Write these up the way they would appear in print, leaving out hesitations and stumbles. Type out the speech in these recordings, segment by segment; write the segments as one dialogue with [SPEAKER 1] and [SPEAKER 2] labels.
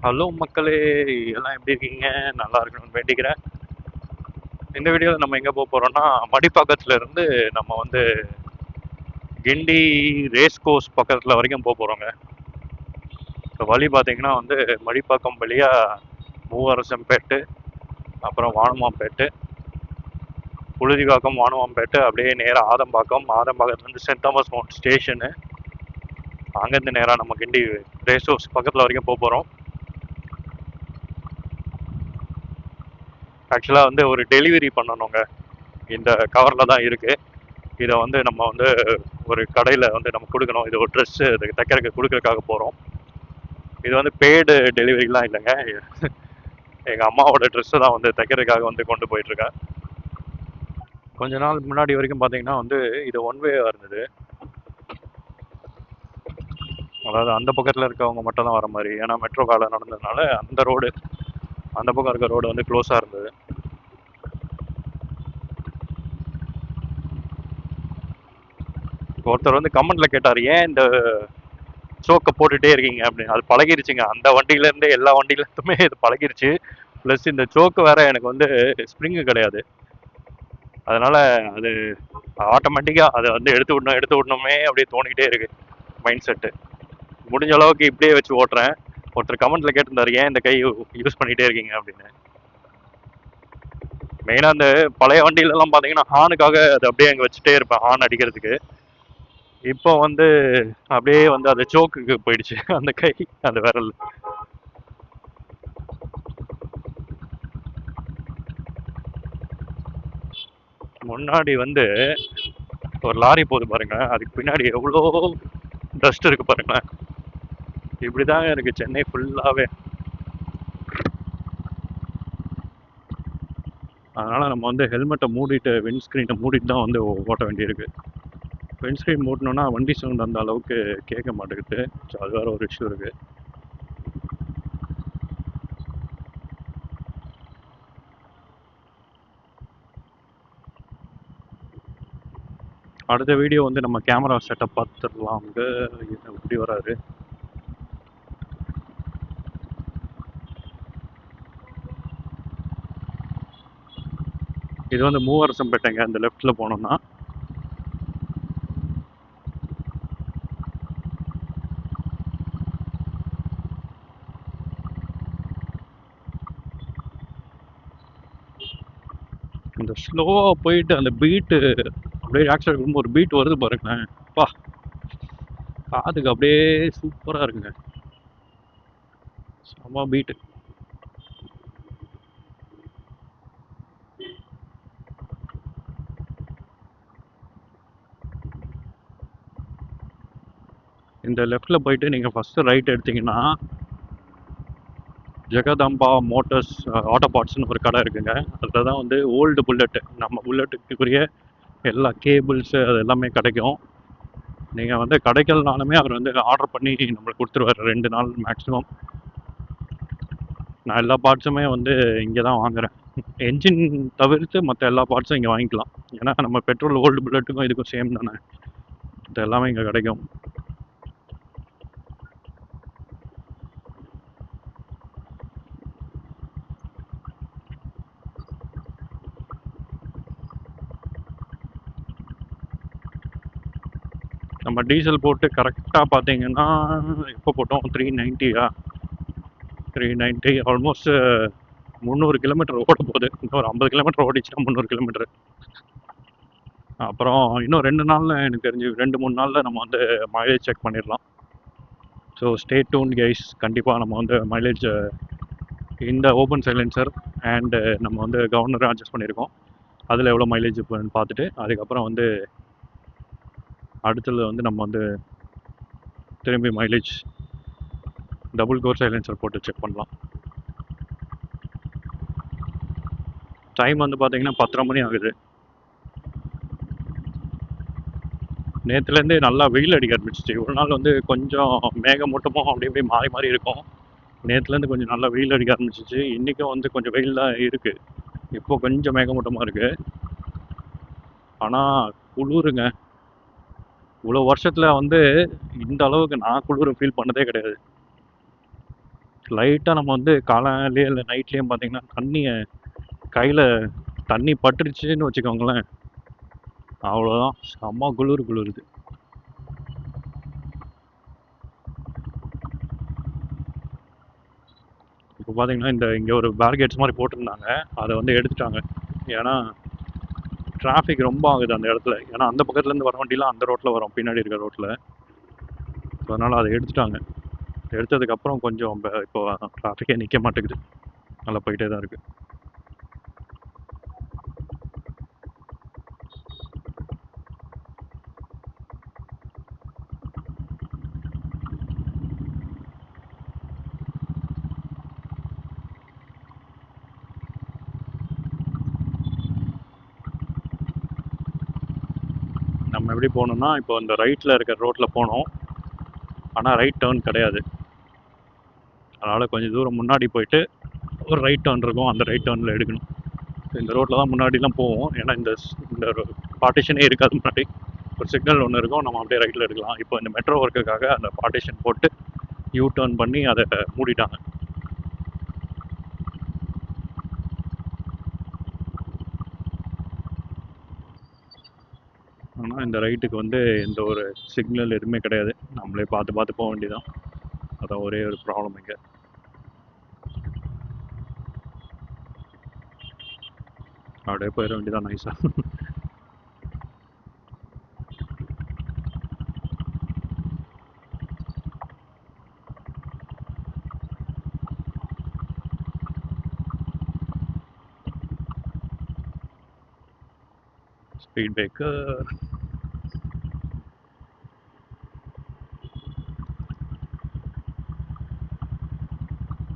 [SPEAKER 1] Hello மக்களே, எல்லாம் எப்படி இருக்கீங்க? நல்லா இருக்கணும்னு வேண்டிக்கிறேன். இந்த வீடியோவில் நம்ம எங்கே போக போகிறோம்னா, மடிப்பாக்கத்துல இருந்து நம்ம வந்து கிண்டி ரேஸ் கோர்ஸ் பக்கத்தில் வரைக்கும் போக போகிறோங்க. இப்போ வழி பார்த்தீங்கன்னா வந்து மடிப்பாக்கம் வழியாக மூவரசம்பேட்டு, அப்புறம் வானமாம்பேட்டு, புழுதிவாக்கம், வானமாம்பேட்டு, அப்படியே நேராக ஆதம்பாக்கம், ஆதம்பாக்கத்துலேருந்து சென்ட் தாமஸ் மவுண்ட் ஸ்டேஷனு, அங்கேருந்து நேராக நம்ம கிண்டி ரேஸ் கோர்ஸ் பக்கத்தில் வரைக்கும் போக போகிறோம். ஆக்சுவலாக வந்து ஒரு டெலிவரி பண்ணணுங்க. இந்த கவரில் தான் இருக்குது. இதை வந்து நம்ம வந்து ஒரு கடையில் வந்து நம்ம கொடுக்கணும். இது ஒரு ட்ரெஸ்ஸு இதுக்கு தைக்கிறதுக்கு கொடுக்கறதுக்காக போகிறோம். இது வந்து பெய்டு டெலிவரிலாம் இல்லைங்க. எங்கள் அம்மாவோட ட்ரெஸ்ஸை தான் வந்து தைக்கிறதுக்காக வந்து கொண்டு போயிட்டுருக்கேன். கொஞ்ச நாள் முன்னாடி வரைக்கும் பார்த்தீங்கன்னா வந்து இது ஒன் வேவாக இருந்தது. அதாவது அந்த பக்கத்தில் இருக்கவங்க மட்டும் தான் வர மாதிரி. ஏன்னா மெட்ரோ வேலை நடந்ததுனால அந்த பக்கம் இருக்க ரோடு வந்து க்ளோஸாக இருந்தது. ஒருத்தர் வந்து கமெண்ட்டில் கேட்டார், ஏன் இந்த சோக்கை போட்டுகிட்டே இருக்கீங்க அப்படின்னு. அது பழகிருச்சுங்க. அந்த வண்டியிலேருந்தே எல்லா வண்டியிலேருந்துமே இது பழகிருச்சு. ப்ளஸ் இந்த சோக்கு வேற எனக்கு வந்து ஸ்ப்ரிங்கு கிடையாது. அதனால அது ஆட்டோமேட்டிக்காக அதை வந்து எடுத்து விடணுமே அப்படியே தோணிக்கிட்டே இருக்கு மைண்ட் செட்டு. முடிஞ்ச அளவுக்கு இப்படியே வச்சு ஓட்டுறேன். ஒருத்தர் கமெண்ட்ல கேட்டிருந்தாரு, ஏன் இந்த கை யூஸ் பண்ணிகிட்டே இருக்கீங்க அப்படின்னு. மெயினாக அந்த பழைய வண்டியிலலாம் பார்த்தீங்கன்னா ஹானுக்காக அதை அப்படியே அங்கே வச்சுட்டே இருப்பேன், ஹார்ன் அடிக்கிறதுக்கு. இப்போ வந்து அப்படியே வந்து அது சோக்குக்கு போயிடுச்சு அந்த கை, அந்த விரல். முன்னாடி வந்து ஒரு லாரி போகுது பாருங்க, அதுக்கு பின்னாடி எவ்வளோ டஸ்ட் இருக்கு பாருங்களேன். இப்படிதாங்க இருக்கு சென்னை ஃபுல்லாவே. அதனால நம்ம வந்து ஹெல்மெட்டை மூடிட்டு, விண்ட்ஸ்க்ரீனை மூடிட்டு தான் வந்து ஓட்ட வேண்டியிருக்கு. விண்ட்ஸ்க்ரீன் மூடணும்னா வண்டி சவுண்ட் அந்த அளவுக்கு கேட்க மாட்டேங்குது. ஸோ அது வேற ஒரு இஷ்யூ இருக்கு. அடுத்த வீடியோ வந்து நம்ம கேமரா செட்டப் பார்த்துடலாம். அங்கே இப்படி வராரு. இது வந்து மூவரசம்பேட்டைங்க. இந்த லெஃப்ட்ல போனோம்னா இந்த ஸ்லோவாக போயிட்டு அந்த பீட்டு அப்படியே ஆக்சிடென்ட் ரொம்ப ஒரு பீட் வருது பாருங்களேன். பா, காதுக்கு அப்படியே சூப்பராக இருக்குங்க. செம்ம பீட்டு. இந்த லெஃப்டில் போயிட்டு நீங்கள் ஃபஸ்ட்டு ரைட் எடுத்தீங்கன்னா ஜெகதாம்பா மோட்டர்ஸ் ஆட்டோ பார்ட்ஸ்னு ஒரு கடை இருக்குங்க. அதில் தான் வந்து ஓல்டு புல்லட்டு, நம்ம புல்லட்டுக்குரிய எல்லா கேபிள்ஸு அது எல்லாமே கிடைக்கும். நீங்கள் வந்து கிடைக்கலனாலுமே அவர் வந்து ஆர்டர் பண்ணி நம்மளுக்கு கொடுத்துருவார் 2 நாள் மேக்ஸிமம். நான் எல்லா பார்ட்ஸுமே வந்து இங்கே தான் வாங்குகிறேன். என்ஜின் தவிர்த்து மற்ற எல்லா பார்ட்ஸும் இங்கே வாங்கிக்கலாம். ஏன்னா நம்ம பெட்ரோல் ஓல்டு புல்லட்டுக்கும் இதுக்கும் சேம் தானே. இது எல்லாமே இங்கே கிடைக்கும். நம்ம டீசல் போட்டு கரெக்டாக பார்த்தீங்கன்னா எப்போ போட்டோம், 390 390 ஆல்மோஸ்ட் 300 கிலோமீட்டர் ஓட போகுது. இன்னும் ஒரு 50 கிலோமீட்டர் ஓடிச்சுன்னா 300 கிலோமீட்டர். அப்புறம் இன்னும் 2 நாளில் எனக்கு தெரிஞ்சு 2-3 நாளில் நம்ம வந்து மைலேஜ் செக் பண்ணிடலாம். ஸோ ஸ்டே டூன் கைஸ். கண்டிப்பாக நம்ம வந்து மைலேஜ் இந்த ஓப்பன் சைலன்சர் அண்டு நம்ம வந்து கவர்னரை அட்ஜஸ்ட் பண்ணியிருக்கோம். அதில் எவ்வளோ மைலேஜ் பார்த்துட்டு அதுக்கப்புறம் வந்து அடுத்தது வந்து நம்ம வந்து திரும்பி மைலேஜ் டபுள் கோர் சைலன்சர் போட்டு செக் பண்ணலாம். டைம் வந்து பார்த்தீங்கன்னா 10:30 மணி ஆகுது. நேற்றுலேருந்தே நல்லா வெயில் அடிக்க ஆரம்பிச்சிச்சு. ஒரு நாள் வந்து கொஞ்சம் மேகமூட்டமும் அப்படி இப்படி மாறி மாறி இருக்கும். நேற்றுலேருந்து கொஞ்சம் நல்லா வெயில் அடிக்க ஆரம்பிச்சிச்சு. இன்றைக்கும் வந்து கொஞ்சம் வெயில் தான் இருக்குது. இப்போ கொஞ்சம் மேகமூட்டமாக இருக்குது. ஆனால் குளிருங்க. இவ்வளோ வருஷத்தில் வந்து இந்த அளவுக்கு நான் குளிர் ஃபீல் பண்ணதே கிடையாது. லைட்டாக நம்ம வந்து காலையிலேயே இல்லை நைட்லேயும் பார்த்தீங்கன்னா தண்ணியை கையில் தண்ணி பட்டுருச்சுன்னு வச்சுக்கோங்களேன், அவ்வளோதான். செம்ம குளிருது. இப்போ பார்த்தீங்கன்னா இங்கே ஒரு பேரிகேட்ஸ் மாதிரி போட்டிருந்தாங்க, அதை வந்து எடுத்துட்டாங்க. ஏன்னா டிராஃபிக் ரொம்ப ஆகுது அந்த இடத்துல. ஏன்னா அந்த பக்கத்துலேருந்து வர வண்டிலாம் அந்த ரோட்டில் வரும், பின்னாடி இருக்கிற ரோட்டில். அதனால் அதை எடுத்துட்டாங்க. எடுத்ததுக்கப்புறம் கொஞ்சம் இப்போ டிராஃபிக்கே நிற்க மாட்டேங்குது, நல்லா போயிட்டே தான் இருக்குது. நம்ம எப்படி போகணுன்னா, இப்போ இந்த ரைட்டில் இருக்கிற ரோட்டில் போனோம், ஆனால் ரைட் டேர்ன் கிடையாது. அதனால் கொஞ்சம் தூரம் முன்னாடி போயிட்டு ஒரு ரைட் டேர்ன் இருக்கும், அந்த ரைட் டேர்னில் எடுக்கணும். இந்த ரோட்டில் தான் முன்னாடிலாம் போவோம், ஏன்னா இந்த பார்ட்டிஷனே இருக்காது. முன்னாடி ஒரு சிக்னல் ஒன்று இருக்கும், நம்ம அப்படியே ரைட்டில் எடுக்கலாம். இப்போ இந்த மெட்ரோ ஒர்க்குக்காக அந்த பார்ட்டிஷன் போட்டு யூ டேர்ன் பண்ணி அதை மூடிட்டாங்க. ஆனால் இந்த ரைட்டுக்கு வந்து எந்த ஒரு சிக்னல் எதுவுமே கிடையாது, நம்மளே பார்த்து போக வேண்டியதான். அதான் ஒரே ஒரு ப்ராப்ளம் இங்கே. அப்படியே போயிட வேண்டியதான் நைஸாக. ஸ்பீட் பிரேக்கர்,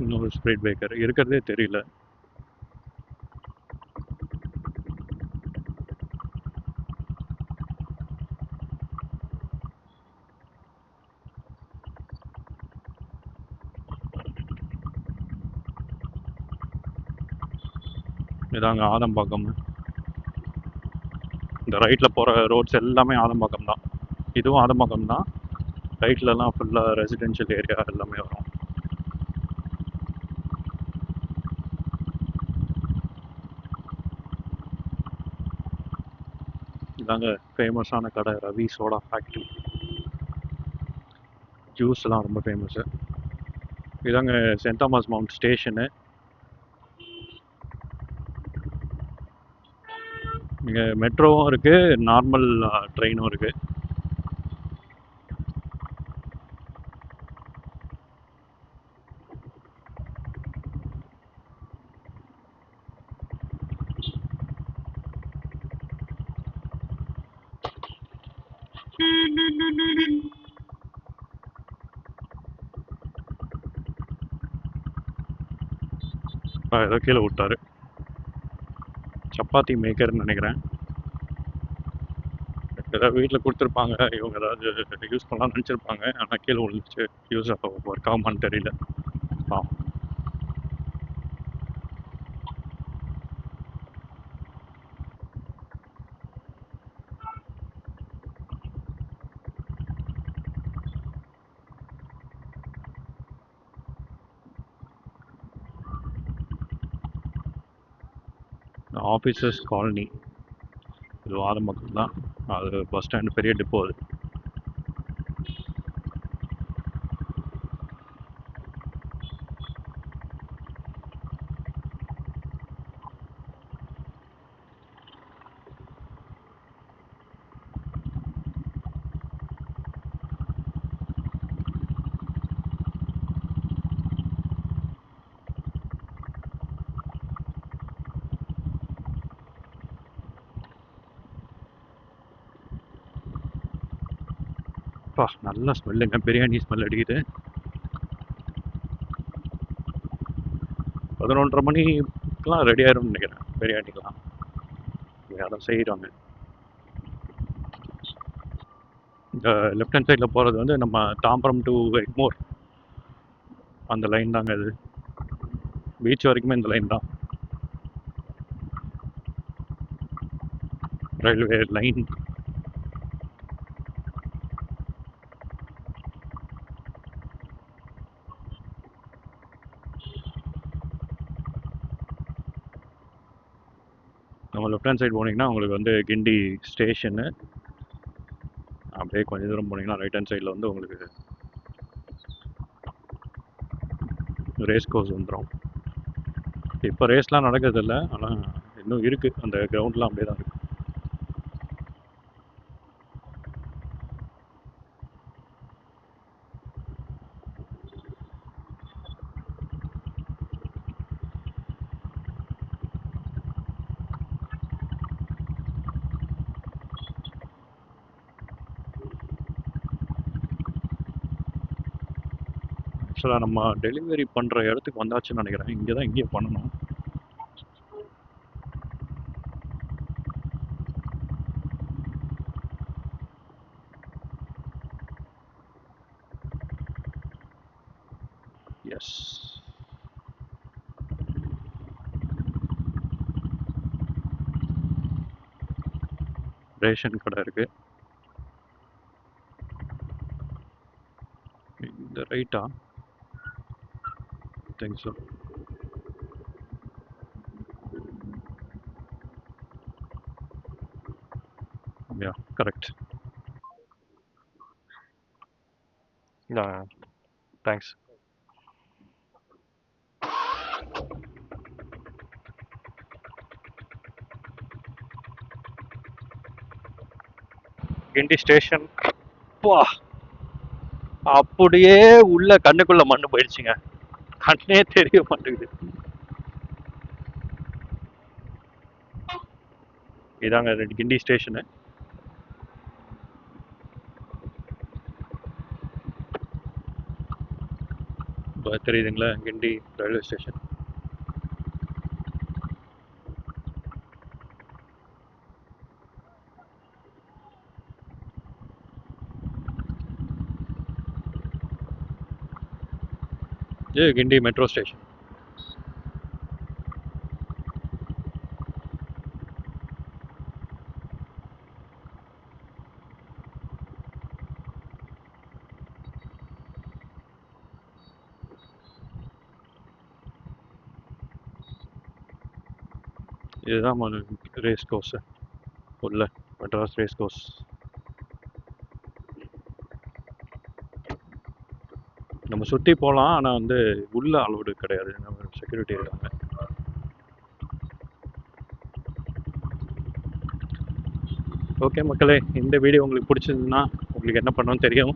[SPEAKER 1] இன்னொரு ஸ்பீட் பிரேக்கர் இருக்கிறதே தெரியல. இதாங்க ஆதம்பாக்கம். இந்த ரைட்டில் போகிற ரோட்ஸ் எல்லாமே ஆதம்பாக்கம் தான். இதுவும் ஆதம்பாக்கம் தான். ரைட்லலாம் ஃபுல்லாக ரெசிடென்ஷியல் ஏரியா எல்லாமே வரும். இதாங்க ஃபேமஸான கடை, ரவி சோடா ஃபேக்ட்ரி. ஜூஸ்லாம் ரொம்ப ஃபேமஸ்ஸு. இதாங்க சென்ட் தாமஸ் மவுண்ட் ஸ்டேஷனு. இங்கே மெட்ரோவும் இருக்குது, நார்மல் ட்ரெயினும் இருக்குது. ஏதோ கீழே விட்டாரு, சப்பாத்தி மேக்கர்னு நினைக்கிறேன். ஏதாவது வீட்டில் கொடுத்துருப்பாங்க, இவங்க ஏதாவது யூஸ் பண்ணலாம்னு நினச்சிருப்பாங்க, ஆனால் கீழே விழுந்துச்சு. யூஸ் ஒர்க் ஆகுமான்னு தெரியல. ஆஃபீஸர்ஸ் காலனி, இது ஆதம்பாக்கம் தான். அது பஸ் ஸ்டாண்டு, பெரிய டிப்போ அது. நல்ல ஸ்மெல்லுங்க, பிரியாணி ஸ்மெல் அடிக்குது. 11:30 மணிக்கெலாம் ரெடி ஆயிரும்னு நினைக்கிறேன் பிரியாணிக்கெலாம். யாரும் செய்கிறாங்க. இந்த லெஃப்ட் ஹேண்ட் சைடில் போகிறது வந்து நம்ம தாம்பரம் டு எக்மோர் அந்த லைன் தாங்க. இது பீச் வரைக்குமே இந்த லைன் தான், ரயில்வே லைன். அவங்க லெஃப்ட் ஹேண்ட் சைடு போனீங்கன்னா உங்களுக்கு வந்து கிண்டி ஸ்டேஷனு. அப்படியே கொஞ்சம் தூரம் போனீங்கன்னா ரைட் ஹேண்ட் சைடில் வந்து உங்களுக்கு ரேஸ் கோர்ஸ் வந்துடும். இப்போ ரேஸ்லாம் நடக்கிறதில்ல, ஆனால் இன்னும் இருக்குது, அந்த கிரவுண்ட்லாம் அப்படியே தான் இருக்குது. ஆக்சுவலாக நம்ம டெலிவரி பண்ணுற இடத்துக்கு வந்தாச்சுன்னு நினைக்கிறேன். இங்கே தான் இங்கேயே பண்ணணும். எஸ், ரேஷன் கடை இருக்குது. இந்த ரைட்டா? Think so. Yeah, correct. Thanks. Guindy station. வா, அப்படியே உள்ள கண்ணுக்குள்ள மண்ணு போயிடுச்சுங்க. கண்ணே தெரிய மாட்டேங்குது. இதாங்க கிண்டி ஸ்டேஷனு. தெரியுதுங்களா, கிண்டி ரயில்வே ஸ்டேஷன். இது கிண்டி மெட்ரோ ஸ்டேஷன். இதுதான் ரேஸ் கோர்ஸ் உள்ள, மெட்ராஸ் ரேஸ் கோர்ஸ். நம்ம சுற்றி போகலாம், ஆனால் வந்து உள்ள அலோடு கிடையாது, நம்ம செக்யூரிட்டி இருக்காங்க. ஓகே மக்களே, இந்த வீடியோ உங்களுக்கு பிடிச்சிருந்துன்னா உங்களுக்கு என்ன பண்ணணும்னு தெரியும்.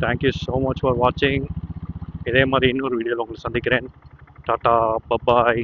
[SPEAKER 1] தேங்க்யூ ஸோ மச் ஃபார் வாட்சிங். இதே மாதிரி இன்னொரு வீடியோவில் உங்களுக்கு சந்திக்கிறேன். Tata, bye bye.